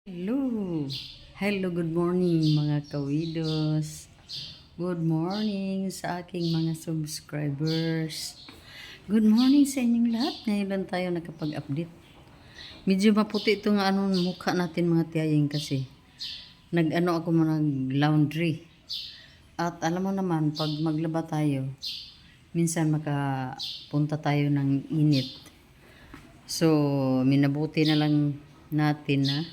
Hello! Hello, good morning mga kawidos. Good morning sa aking mga subscribers. Good morning sa inyong lahat. Ngayon lang tayo nakapag-update. Medyo maputi itong mukha natin mga tiyaying kasi ako mo nag-laundry. At alam mo naman, pag maglaba tayo, minsan makapunta tayo ng init. So, minabuti na lang natin na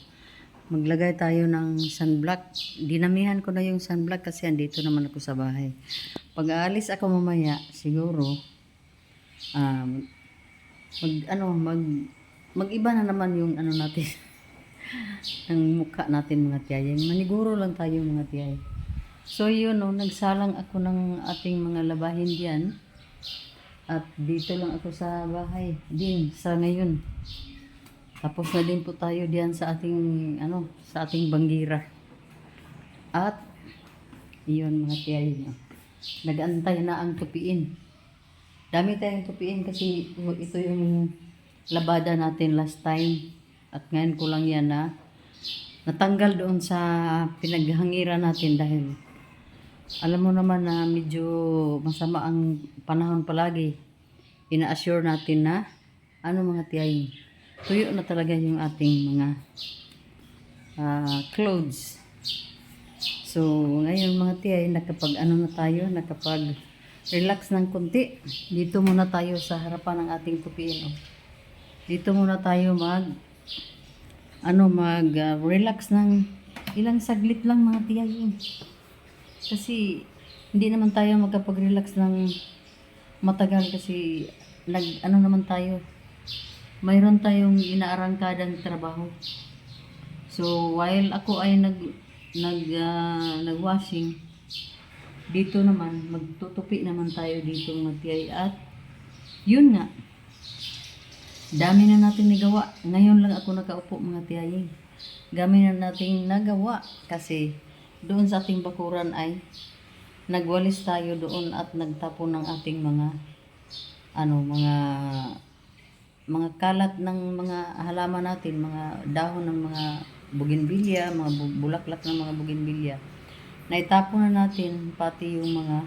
maglagay tayo ng sunblock. Dinamihan ko na yung sunblock kasi andito naman ako sa bahay. Pag aalis ako mamaya, siguro um, mag-iba na naman yung natin ng mukha natin mga tiyay. Maniguro lang tayo mga tiyay. So yun nagsalang ako ng ating mga labahin diyan. At dito lang ako sa bahay din sa ngayon. Tapos na din po tayo diyan sa ating banggira. At iyon mga tiyay, nag-antay na ang tupiin. Dami tayong tupiin kasi ito yung labada natin last time. At ngayon ko lang yan na natanggal doon sa pinaghangiran natin dahil alam mo naman na medyo masama ang panahon palagi. Ina-assure natin na mga tiyay, tuyo na talaga yung ating mga clothes. So, ngayon mga tiyay, nakapag relax ng konti. Dito muna tayo sa harapan ng ating tupiin. Dito muna tayo relax ng ilang saglit lang mga tiyay. Kasi, hindi naman tayo magkapag-relax ng matagal kasi naman tayo. Mayroon tayong inaarangkadang trabaho. So, while ako ay nag-washing, dito naman, magtutupi naman tayo dito mga tiyay. At, yun nga, dami na natin nagawa. Ngayon lang ako nakaupo mga tiyay. Dami na natin nagawa kasi doon sa ating bakuran ay nagwalis tayo doon at nagtapon ng ating mga kalat ng mga halaman natin, mga dahon ng mga bougainvillea, mga bulaklak ng mga bougainvillea. Naitapon na natin pati yung mga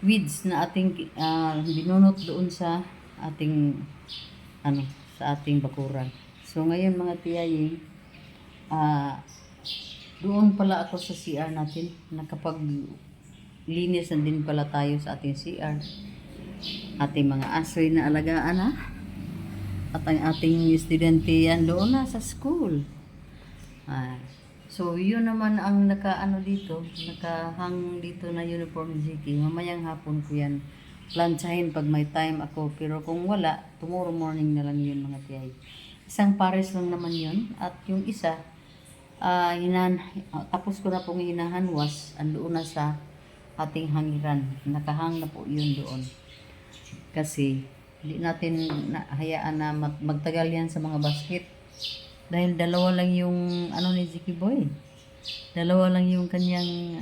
weeds na ating binunot doon sa ating bakuran. So ngayon mga tiyay, doon pala ako sa CR natin, nakapag-linis na din pala tayo sa ating CR. Ating mga asoy na alagaan at ang ating estudyante yan doon na sa school. So yun naman ang nakahang dito na uniform GK. Mamayang hapon ko yan planchahin pag may time ako, pero kung wala, tomorrow morning na lang yun mga tiyay. Isang pares lang naman yun, at yung isa tapos ko na pong hinahanwas, andoon na sa ating hangiran. Nakahang na po yun doon. Kasi hindi natin hayaan na magtagal yan sa mga basket. Dahil dalawa lang yung ni Ziki Boy. Dalawa lang yung kanyang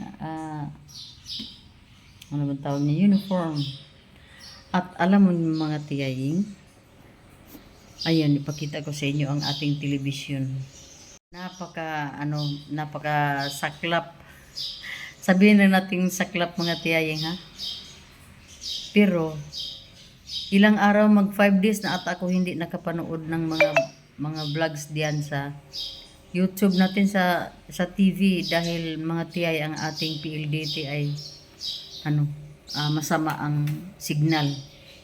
tawag niya, uniform. At alam mo mga tiyaying, ayan, ipakita ko sa inyo ang ating television. Napaka saklap. Sabihin na natin saklap mga tiyaying Pero ilang araw, mag 5 days na ata ako hindi nakapanood ng mga vlogs diyan sa YouTube natin sa TV dahil mga tiyay ang ating PLDT ay masama ang signal.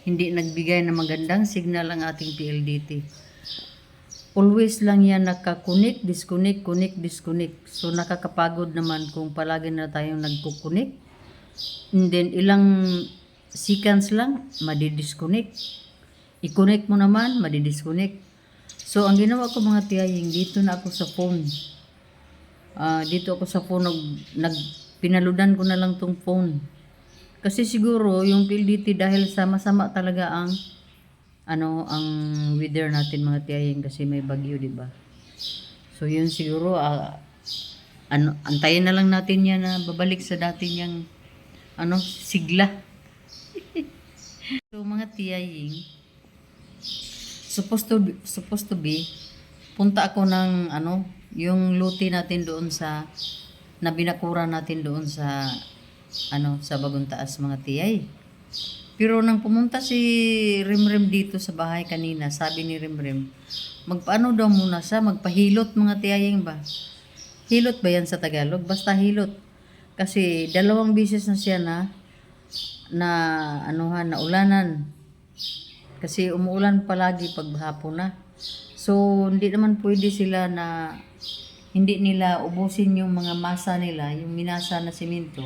Hindi nagbigay ng magandang signal ang ating PLDT. Always lang yan naka-connect, disconnect, connect, disconnect. So nakakapagod naman kung palagi na tayong nagkukunik. And then ilang seconds lang, madi-disconnect. I-connect mo naman, madi-disconnect. So, ang ginawa ko mga tiyaying, dito na ako sa phone. Pinaludan ko na lang tong phone. Kasi siguro, yung PLDT dahil sa masama talaga ang weather natin mga tiyaying kasi may bagyo, di ba? So, yun siguro, antayin na lang natin yan na babalik sa dati niyang sigla. So mga tiyaying, supposed to be punta ako ng yung luti natin doon sa na binakura natin doon sa sa Bagong Taas mga tiyay. Pero nang pumunta si Rimrim dito sa bahay kanina, sabi ni Rimrim, magpaano daw muna siya, magpahilot mga tiyaying ba? Hilot ba yan sa Tagalog? Basta hilot. Kasi 2 beses na siya na na ulanan. Kasi umuulan palagi pag hapon na. So, hindi naman pwede sila na hindi nila ubusin yung mga masa nila, yung minasa na simento.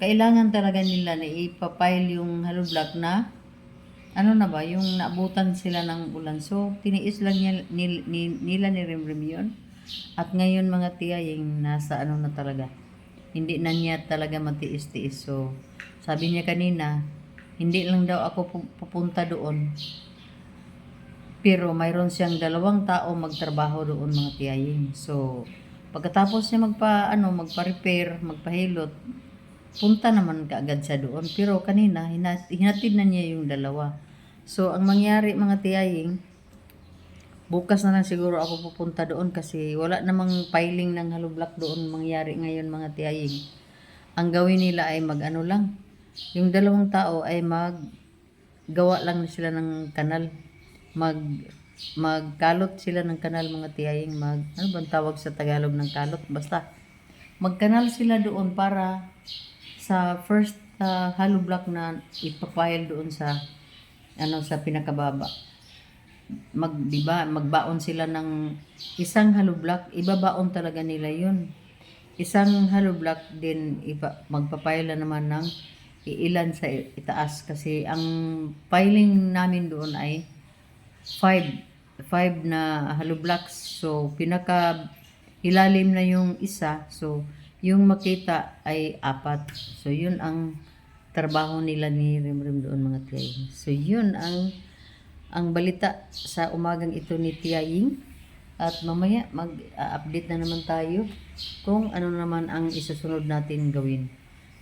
Kailangan talaga nila na ipapile yung hollow block na yung naabutan sila ng ulan. So, tiniis lang nila ni Rimrim yun. At ngayon mga tiyaying nasa na talaga. Hindi na niya talaga matiis-tiis. So, sabi niya kanina, hindi lang daw ako pupunta doon. Pero mayroon siyang 2 tao magtrabaho doon mga tiyaying. So, pagkatapos niya magpa-repair, magpahilot, punta naman kaagad siya doon. Pero kanina, hinatid na niya yung 2. So, ang mangyari mga tiyaying, bukas na lang siguro ako pupunta doon kasi wala namang piling ng hollow block doon mangyari ngayon mga tiyaying. Ang gawin nila ay lang. Yung 2 tao ay maggawa lang sila ng kanal. Magkalot sila ng kanal mga tiyaying. Ano bang tawag sa Tagalog ng kalot? Basta, magkanal sila doon para sa first hollow block na ipapile doon sa sa pinakababa. Magbaon sila ng isang hollow block, ibabaon talaga nila yun. Isang hollow block din magpapile naman ng ilan sa itaas kasi ang piling namin doon ay 5 na hollow blocks. So pinaka ilalim na yung isa, so yung makita ay 4. So yun ang trabaho nila ni Rimrim doon mga tiyaying. So yun ang balita sa umagang ito ni Tiyaying. At mamaya mag-update na naman tayo kung ano naman ang isusunod natin gawin.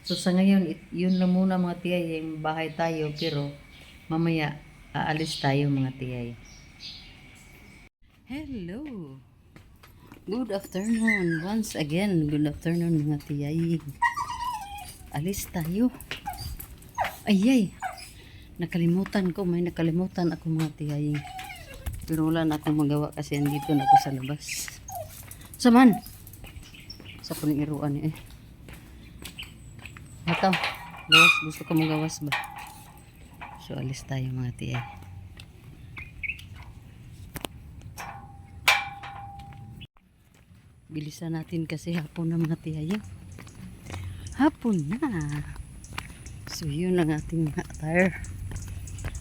So sa ngayon, yun lang muna mga tiyaying, bahay tayo, pero mamaya aalis tayo mga tiyay. Hello! Good afternoon. Once again, good afternoon mga tiyaying. Alis tayo. Ayay! Nakalimutan ko, may nakalimutan ako mga tiyaying. Pero wala na akong magawa kasi andito na ako sa labas. Saman! Sa puning iruan eh. Ito, gawas, gusto ko magawas ba? So alis tayo mga tiyay. Bilisan natin kasi hapon na mga tiyaying. Hapon na! So yun ang ating attire.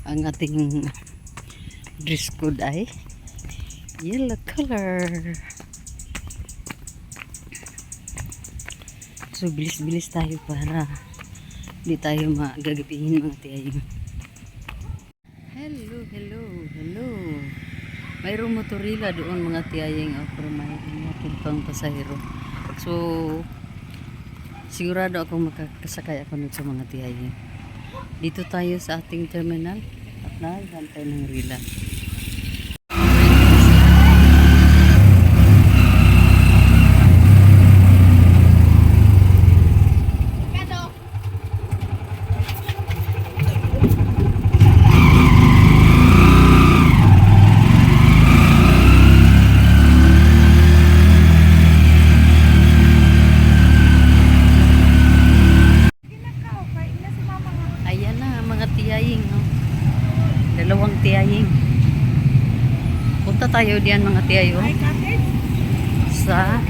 Ang ating dress code ay yellow color. So bilis-bilis tayo para hindi tayo magagabihin mga tiyaying. Hello. Mayroong motorila doon mga tiyaying, pero may pang pasahero. So sigurado ako makakasakay ako nito mga tiyaying. Dito tayo sa ating terminal at naghantay ng rila. Ayan na mga tiyaying, no? 2 tiyaying. Punta tayo diyan mga tiyayo. Sa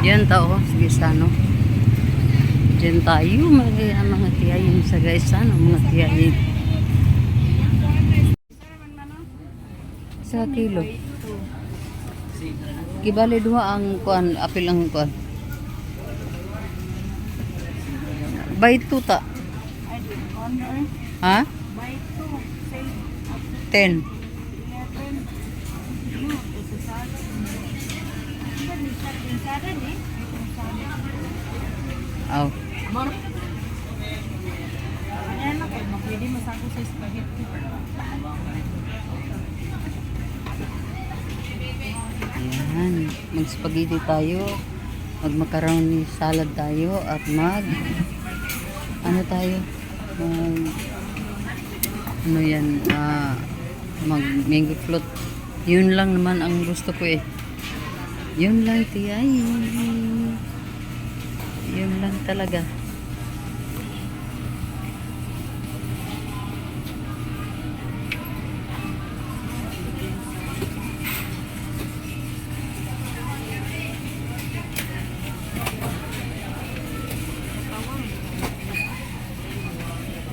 diyan tao, sige sano. Diyan tayo mga tiyaying sa guys, sano mga tiyaying. Sa kilo. Gibali 2 ang kuan, apil ang kuan. By 2 ta. Ha? 10. Aw. Ayan lang kayo, pwede masako sa spaghetti. Ayan. Mag-spaghetti tayo. Mag-macaroni salad tayo. At ano tayo? Ano yan? Mag-mango float. Yun lang naman ang gusto ko eh. Yun lang, tiyay. Yun lang talaga.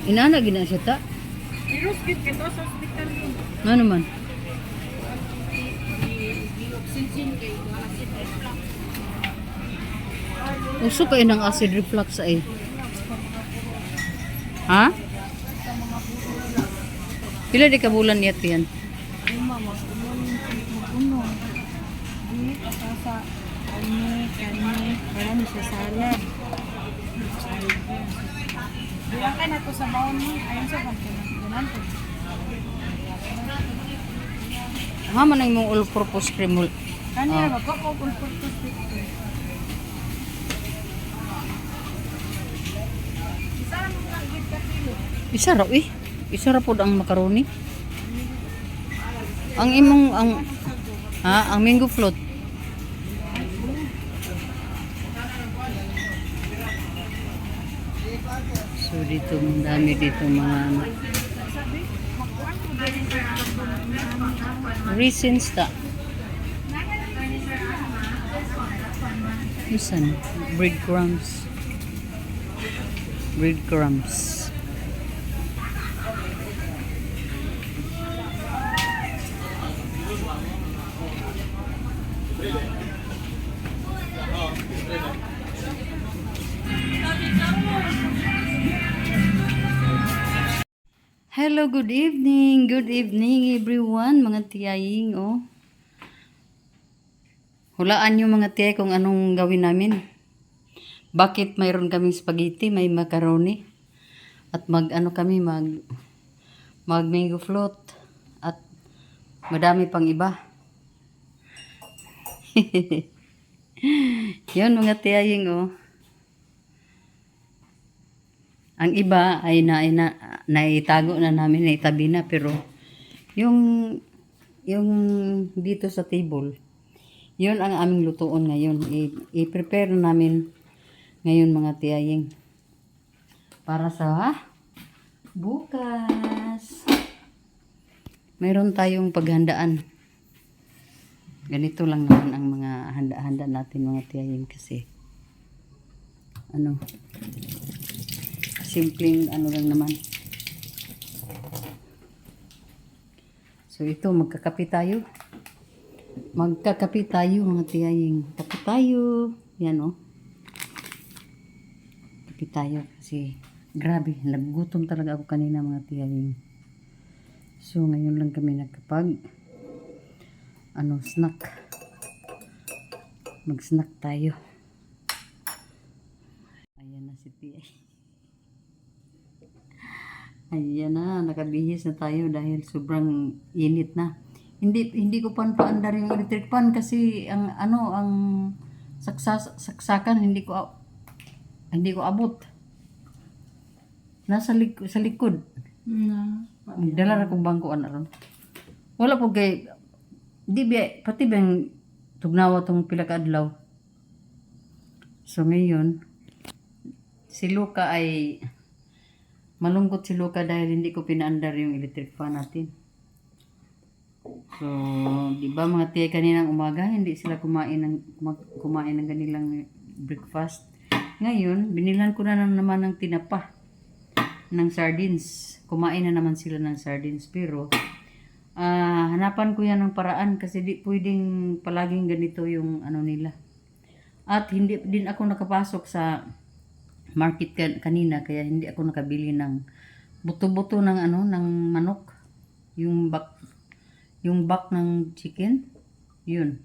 Inana gina siya ta? Virus kit kito sa hospital ko. Ano naman? Di-oxygen kayo, acid reflux. Uso kayo ng acid reflux ay. Ha? Pila di ka bulan yat yan? Lima, mag-uno. Di, kasasa, kani, marami sa salad. Bilang ka na to sa baon mo, ayun sa pagkinan ko. Ha man ang mong all-purpose cream. Kani, magkakapulpul to stick ko. Isa lang mong kagit ka kilo. Isa raw eh. Isa ra pod ang macaroni. Ang imong ang mango float. So dito ang dami dito mga raisins ta. Isan breadcrumbs. Breadcrumbs. Hello, good evening. Good evening everyone, mga tiyaying, oh. Hulaan nyo mga tiyay kung anong gawin namin. Bakit mayroon kaming spaghetti, may macaroni, at mag mango float, at madami pang iba. Yun mga tiyaying, oh. Ang iba ay naitago na namin, naitabi na, pero yung dito sa table, yun ang aming lutuon ngayon. I-prepare namin ngayon mga tiyaying para sa bukas. Mayroon tayong paghandaan. Ganito lang naman ang mga handa-handa natin mga tiyaying, kasi simpleng lang naman. So ito, magkakape tayo. Magkakape tayo mga tiyaying. Kape tayo. Yan oh. Kape tayo kasi grabe, nagugutom talaga ako kanina mga tiyaying. So ngayon lang kami nagkapag snack. Mag-snack tayo. Ayan na si tiyay. Ayan na, nakabihis na tayo dahil sobrang init na. Hindi ko paandar yung electric fan kasi ang saksakan hindi ko abot. Nasa sa likod. Dala ra kong bangkuan aron. Wala po kay pati bang tugnawa tong pila ka adlaw. So ngayon si Luca ay malungkot si Luca dahil hindi ko pinaandar yung electric fan natin. So, di ba mga tiya kaninang umaga, hindi sila kumain ng kanilang breakfast. Ngayon, binilhan ko na naman ng tinapa, ng sardines. Kumain na naman sila ng sardines. Pero, hanapan ko yan ng paraan kasi di pwedeng palaging ganito yung nila. At hindi din ako nakapasok sa market kanina, kaya hindi ako nakabili ng buto-buto ng ng manok, yung back ng chicken, yun.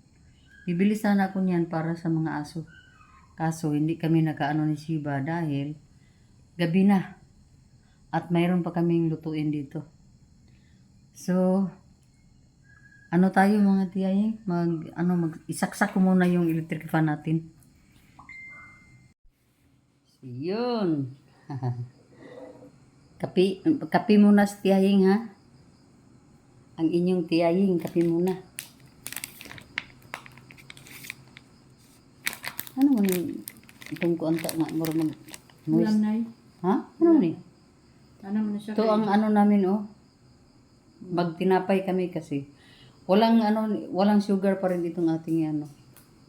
Bibili sana ako niyan para sa mga aso. Kaso hindi kami nakaano ni Shiba dahil gabi na. At mayroon pa kaming lutuin dito. So, ano tayo mga tiyay? Isaksak ko muna yung electric fan natin. Yun. Kapi muna sa tiyaying ha. Ang inyong tiyaying, kapi muna. Ano mo ni itong kuanta nga marunong Ulam moist? na Ha? Ano ni? Ano mo na siya? Ito ang ano namin oh. Magtinapay kami kasi. Walang sugar pa rin itong ating ano.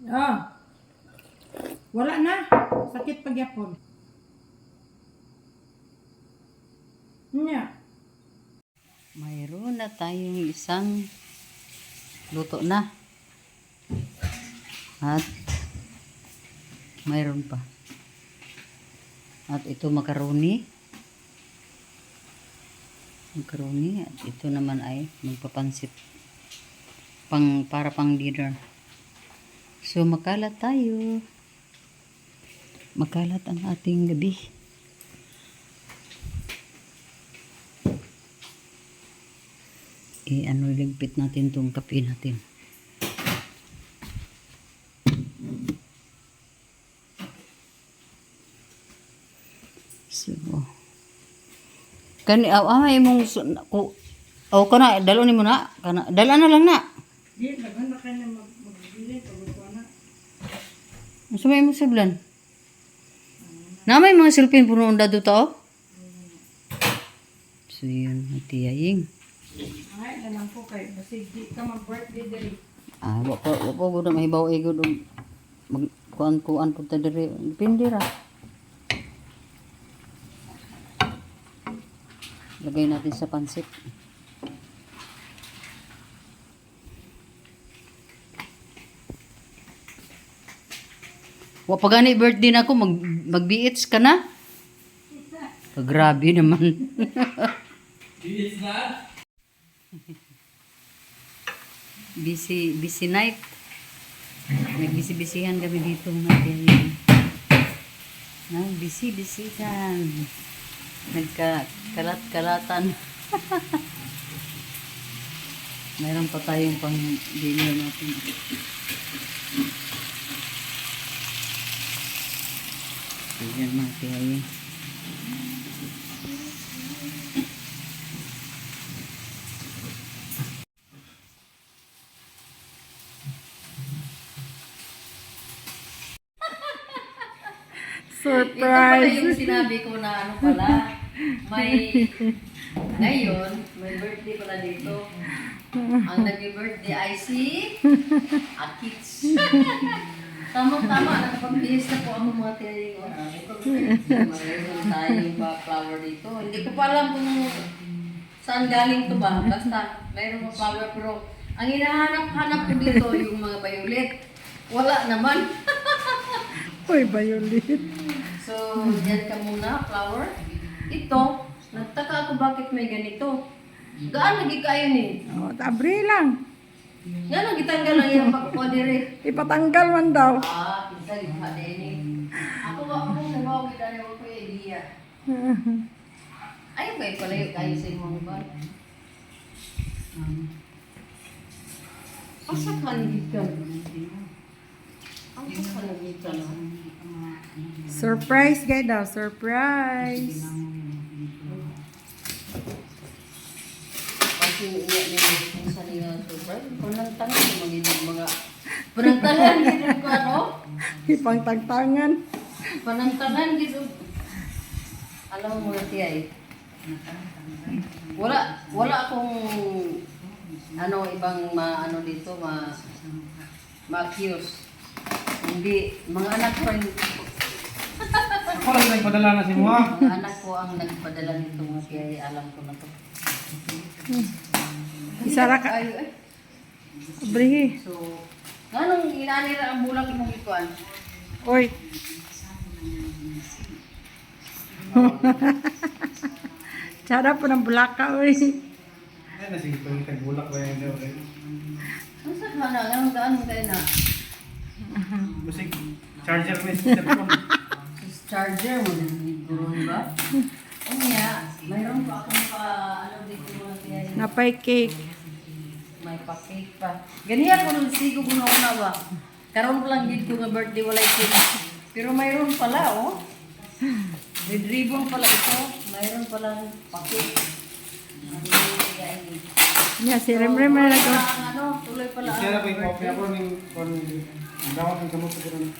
Ah. Wala na. Sakit pagyapon. Nya. Mayroon na tayong isang luto na. At mayroon pa. At ito macaroni. Macaroni. At ito naman ay magpapansit. Para pang dinner. So makalat tayo. Makalat ang ating gabi. Ligpit natin itong kape natin. So, kana dalo ni mo na, dala na lang na. Di dagan na kay na magbili pag na. Unsa may mo siblan? Na may mga silpin puno unda do to. So yun, tiyaying. Ay, dalang ko kay basig di ka mag-birthday diri. Wapo gud mahibaw gud kuan pud ta diri. Depende ra. Lagay natin sa pansit. Wa pa gani birthday na ako mag-BH ka na? Grabe naman. BH na? Busy night. Nagbisi-bisihan kami dito mga tiyayin. Busy-bisihan. Nagkakalat-kalatan. Mayroon pa tayong pang dinner natin. Ayan mga tiyayin. Ito pala yung sinabi ko na ano pala, ngayon, may birthday pala dito. Ang nag-birthday ay si Akits. Tama-tama, nakapag-bihis na po ang mga tiyayin. Mayroon tayong flower dito. Hindi ko pa alam kung saan galing to ba. Basta, mayroon mga flower pero ang hinahanap-hanap ko dito yung mga violet. Wala naman. Uy, violet. So, diyan ka muna, flower. Ito, nagtaka ako bakit may ganito. Gaan lagi kayo ni? Oh, tabre lang. Nga lang, gitanggal lang yung pagkukodere. Ipatanggal man daw. Pinsa, githa din eh. Ako nabawa kita na ako yung idea. Ayaw kayo palayo kayo sa imong ba? Asa ka nagita? Asa ka nagita na? Surprise guys daw, surprise. Kasi uwi nila sa nila surprise. Panangtangan yung mga panangtangan dito ko ano? Ipangtagtangan. Panangtangan dito. Alam mo mga tiyay. Wala akong ibang ano dito ma-accuse. Hindi, mga anak ko Ako lang nagpadala na si Mua. mga anak ko ang nagpadala nito mga tiyay. Alam ko na to. Isara ka. Ayo eh. Abre. So, nganong inanira ang bulak mong ikuan? Oy. Tsara po ng bulaka, oy. Ay, nasige pa yung tagbulak ba yun daw. Ang sa ka na, nganong gaan mo kayo na? Musik. Charger ko yung cellphone. Charger mo din ba? O niya, mayroon pa akong ano dito mga tiyay. Napay cake. May pa-cake pa. Ganiya ko nung sigo ko na ba? Karoon ko lang dito nga birthday walay cake. Pero mayroon pala, oh. Red ribbon pala ito. Mayroon pala pa-cake. Nya si Remrem na nag Ano, tuloy pala. Kaya ko yung kopya ko ng dawat ng kamot ko rin.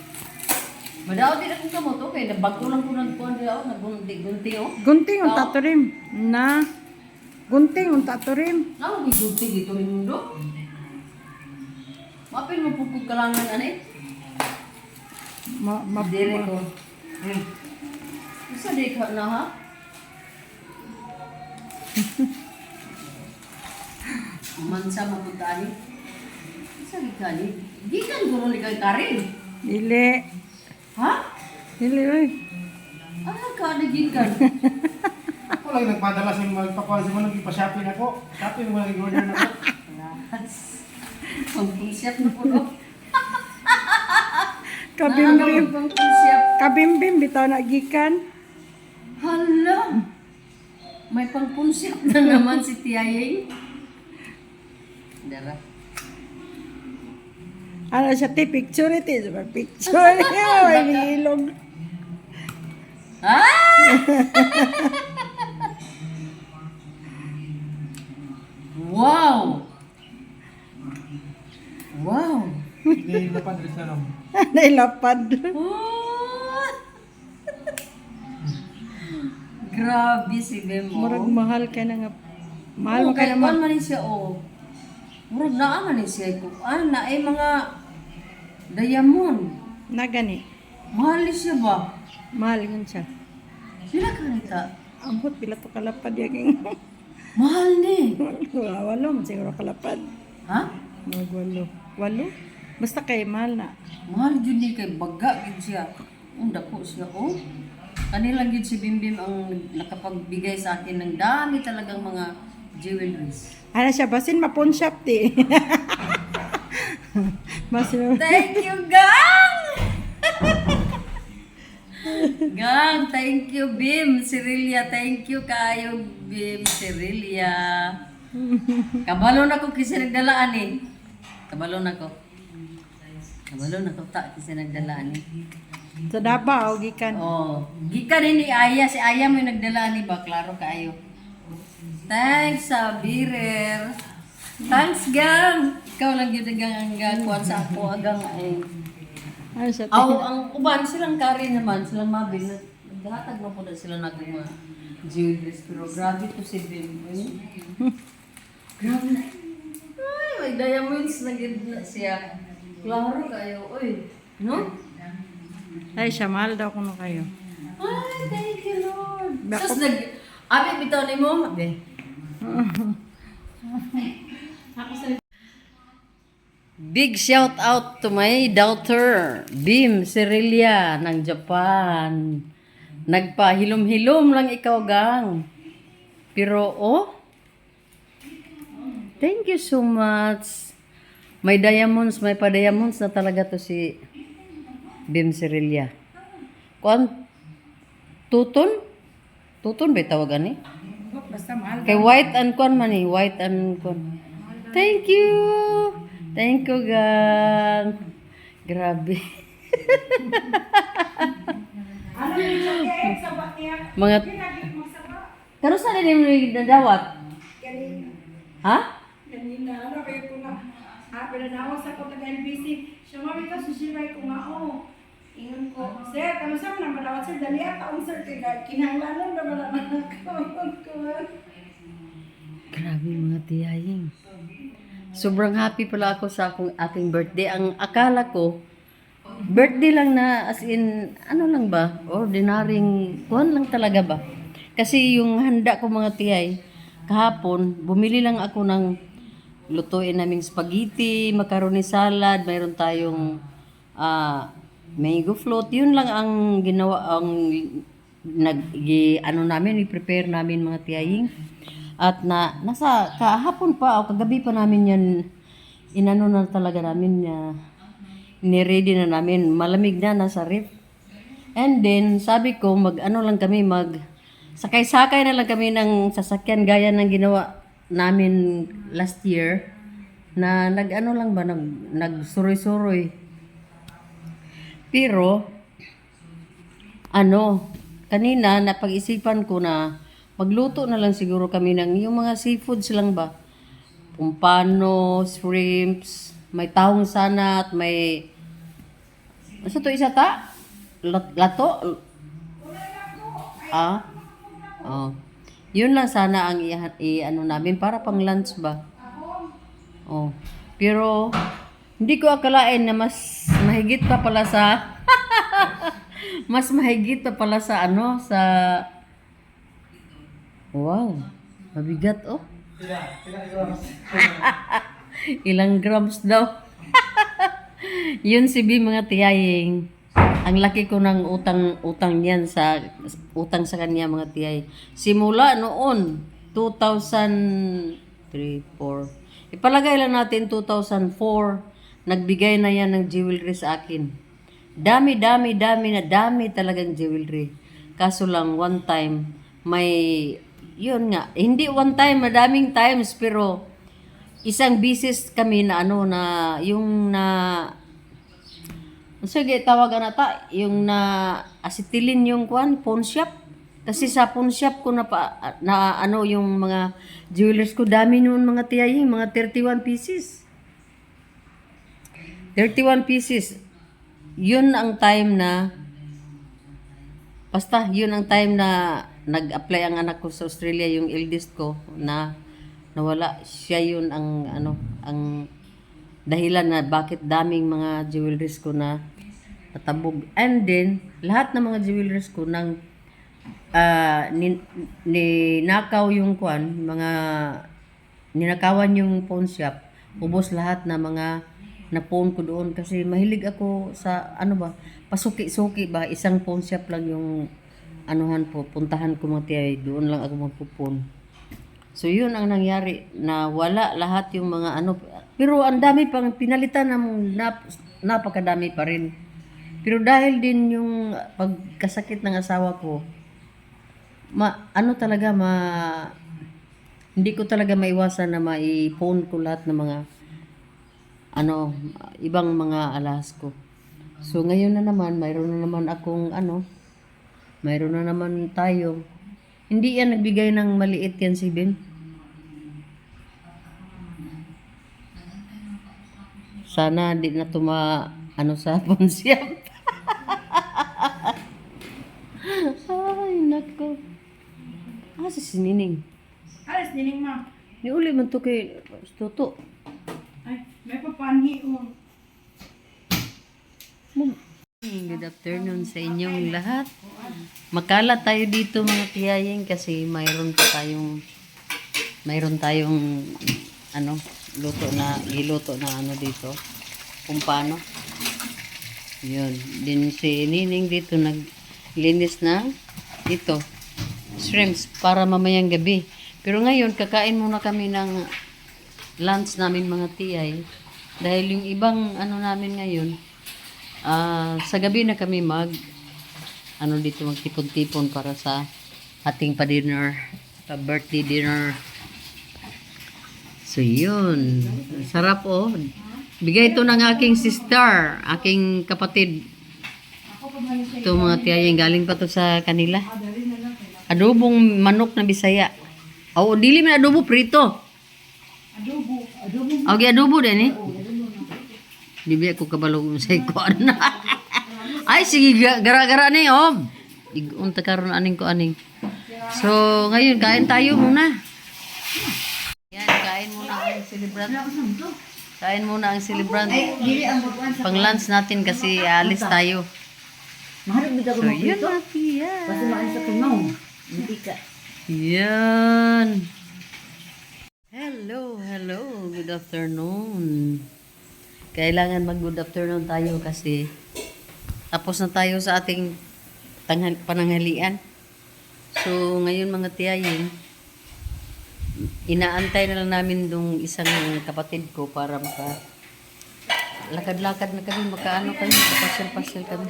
Madaw din akong kamot, okay. Nabago lang ko ng kuwan diya, nagunti, oh. gunting unta to rim. Na gunting unta to rim. Ano may gunti dito rin mundo? Mapin mo pupug kalangan, ane? Dire ko. Isa di ka na, ha? Mansa mapuntahin. Isa di ka ni? Gikan ko rin kay Karin. Dili. Ha? Dili oy. Ano ka na gikan? Ako lang nagpadala sa magpakuha sa mga nagpa-shopping ako. Shopping mo lang order na ako. Pang-pusyap na po, no? Kabimbim. Pang-pusyap. Kabimbim bitaw na gikan. Hala! May pang-pusyap na naman si Tiyayeng. Dara. Ano siya ti picture iti, picture. Ay ilog. Ah! Wow! Wow! Hindi napadres na lang. Nailapad. Oh! Grabe si Bemo. Murag mahal ka na nga. Mahal mo ka Kahit naman. man siya, oh. Murag naaman siya. Ano na, ay mga diamond. Na gani. Mahal siya ba? Mahal yun siya. Sila ka nita. Ambot pila to kalapad yaking. Mahal ni. Walo man siguro kalapad. Ha? Mag walo. Walo? Basta kay mahal na. Mahal yun ni kay baga gid siya. Ang dako siya, oh. Kanilang gid si Bimbim ang nakapagbigay sa akin ng dami talagang mga jewelries. Ano siya, basin mapon shop ti. Basin. Thank you, Gang! Gang, thank you, Bim. Cirilia, thank you kayo, Bim. Cirilia. Kabalon ako kasi nagdalaan eh. Kabalon ako. Kabalon ako ta kasi nagdalaan eh. Sa Davao gikan. Oh, gikan ni Aya. Si Aya mo yung nagdalaan eh ba? Klaro kayo. Thanks, Birer. Thanks, Gang. Ikaw lang yun ang gakuan sa ako. Agang ay. Ano siya? Aw, ang uban silang kari naman, silang mabil. Naghatag na po na sila ng mga jewelries. Pero grabe to si Bim. Grabe na. Ay, may diamonds na gid na siya. Klaro kayo. Uy, no? Ay, siya mahal daw kuno kayo. Ay, thank you, Lord. Bako- Sus, abi, bitaw ni mo. Abi. Big shout out to my daughter, Bim Cirilia ng Japan. Nagpahilom-hilom lang ikaw, Gang. Pero, oh, thank you so much. May diamonds, may pa-diamonds na talaga to si Bim Cirilia. Kuan, tuton? Tuton ba tawagan eh? Basta mahal. Kay white and kuan man eh, white and kuan. Thank you. Thank you, Gang. Grabe. Ano yung cake sa bakya? Mga Kano sa din mo nadawat? Ha? Kanina, ano kayo ko nga, pinanawas ako taga-NBC. Siya mo ito, susibay ko nga, oh. Ingon ko, sir, kano sa mga madawat, sir, dali at taon, sir, kaya kinahanglanan na malaman ako. Grabe mga tiyaying. Sobrang happy pala ako sa aking birthday. Ang akala ko, birthday lang na as in, ano lang ba? Ordinaryong, kuhan lang talaga ba? Kasi yung handa ko mga tiyay, kahapon, bumili lang ako ng lutuin naming spaghetti, macaroni salad, mayroon tayong mango float. Yun lang ang ginawa, ang ano namin, i-prepare namin mga tiyaying. At nasa kahapon pa o kagabi pa namin yan inano na talaga namin Ni-ready na namin. Malamig na, nasa ref. And then, sabi ko, sakay-sakay na lang kami ng sasakyan gaya ng ginawa namin last year na nagsuroy-suroy. Pero, kanina napag-isipan ko na magluto na lang siguro kami ng yung mga seafoods lang ba? Pumpano, shrimps, may tahong sana at may ano to isa ta? Lato? Oh. Yun lang sana ang ano namin para pang lunch ba. Oh. Pero hindi ko akalain na mas mahigit pa pala sa mas mahigit pa pala sa wow. Mabigat oh. Ilang grams daw. Yun si B mga tiyaying. Ang laki ko ng utang niyan sa kanya mga tiyay. Simula noon 2003, 4. Ipalagay lang natin 2004 nagbigay na yan ng jewelry sa akin. Dami talagang jewelry. Kaso lang one time yun nga, hindi one time, madaming times pero isang bisis kami na sige, tawagan na ta, yung na asitilin yung pawn shop. Kasi sa pawn shop ko yung mga jewelers ko, dami noon mga tiyaying, mga 31 pieces. 31 pieces. Yun ang time na nag-apply ang anak ko sa Australia, yung eldest ko, na nawala. Siya yun ang dahilan na bakit daming mga jewelries ko na natabog. And then, lahat ng mga jewelries ko ninakaw yung ninakawan yung pawn shop. Ubos lahat na mga na-pawn ko doon kasi mahilig ako sa pasuki-suki ba, isang pawn shop lang yung puntahan ko mga tiyay, doon lang ako magpupon. So yun ang nangyari na wala lahat yung mga pero ang dami pang pinalitan napakadami pa rin. Pero dahil din yung pagkasakit ng asawa ko, hindi ko talaga maiwasan na mai-phone ko lahat ng mga ibang mga alahas ko. So ngayon na naman, mayroon na naman tayo. Hindi yan nagbigay ng maliit yan si Ben. Sana di na sa pawn shop. Ay, nako. Si Sinining. Alas, dining ma. Ni uli man to kay Toto. Ay, may papanhi Good afternoon sa inyong lahat. Makala tayo dito mga tiyaying kasi mayroon tayong giluto na dito. Kung paano. Yun. Din si Nining dito naglinis na ito. Shrimps para mamayang gabi. Pero ngayon kakain muna kami ng lunch namin mga tiyay. Dahil yung ibang namin ngayon sa gabi na kami dito magtipon-tipon para sa ating pa-dinner, pa-birthday dinner. So yun, sarap oh. Bigay ito ng aking sister, aking kapatid. Ito mga tiyayang galing pa to sa kanila. Adobong manok na Bisaya. Dili man adobo prito. Adobo. Adobo din eh. Di ba ako kabalog sa ikuan na. Ay, sige, gara-gara ni, Unta karon aning ko aning. So, ngayon, kain tayo muna. Yan, kain muna ang celebrant. Kain muna ang celebrant. Pang lunch natin kasi alis tayo. So, yun natin, yan. Yan. Hello. Good afternoon. Kailangan mag-good afternoon tayo kasi tapos na tayo sa ating pananghalian. So, ngayon mga tiyaying, inaantay na lang namin yung isang kapatid ko para lakad-lakad na kami, makaano kami, makapasyal-pasyal kami.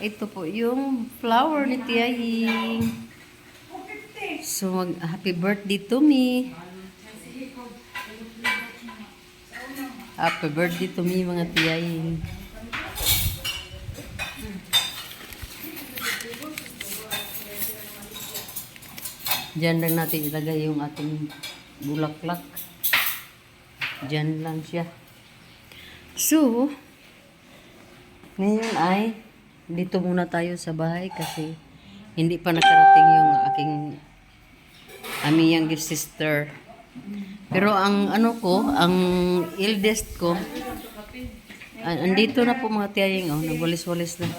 Ito po yung flower ni Tiyaying. So, happy birthday to me. Happy birthday to me, mga Tiyaying. Diyan lang natin ilagay yung ating bulaklak. Diyan lang siya. So, ngayon ay dito muna tayo sa bahay kasi hindi pa nakarating yung aming youngest sister. Pero ang ano ko, ang eldest ko, andito na po mga Tiyaying, oh, nagwalis-walis na.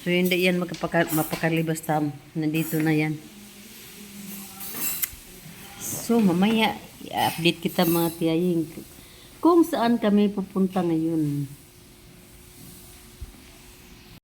So, hindi yan mapakalibas tam. Nandito na yan. So, mamaya, i-update kita mga Tiyaying kung saan kami pupunta ngayon.